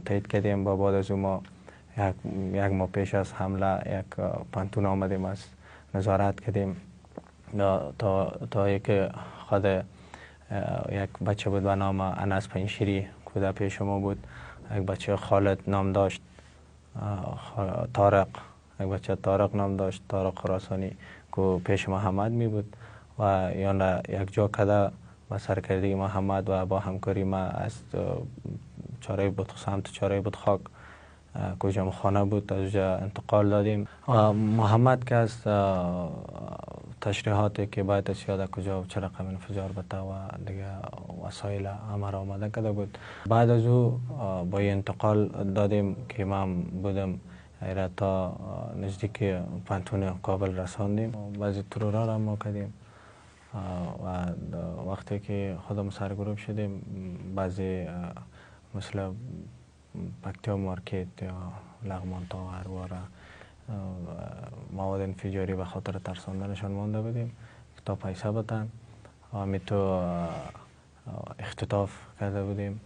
تایید کردیم. با بعد از اون ما یک ماه پیش از حمله یک پانتون آمدیم از نظارت کردیم تا یک خود یک بچه بود به نام انس پنشیری که پیش ما بود. یک بچه خالد نام داشت، طارق، یک بچه طارق نام داشت، طارق خراسانی که پیش محمد می بود و یا یک جا کده با سرکردگی محمد و با همکاری ما از چاره بود سمت چاره بود خاک کجا خانه بود از اونجا انتقال دادیم. محمد که از تشریحاتی که باید از یاد کجا و چه رقم انفجار بته و دیگه وسایل همه را آماده کرده بود. بعد از او با انتقال دادیم که من بودم ایره تا نزدیک پانتون کابل رساندیم. بعضی ترورا را ما کردیم و وقتی که خودم سرگروه شدیم بعضی مثل پکتیا مارکت یا لغمان تا هرواره مواد انفجاری به خاطر ترساندنشان مانده بودیم تا پیسه بتن و می تو اختطاف کرده بودیم.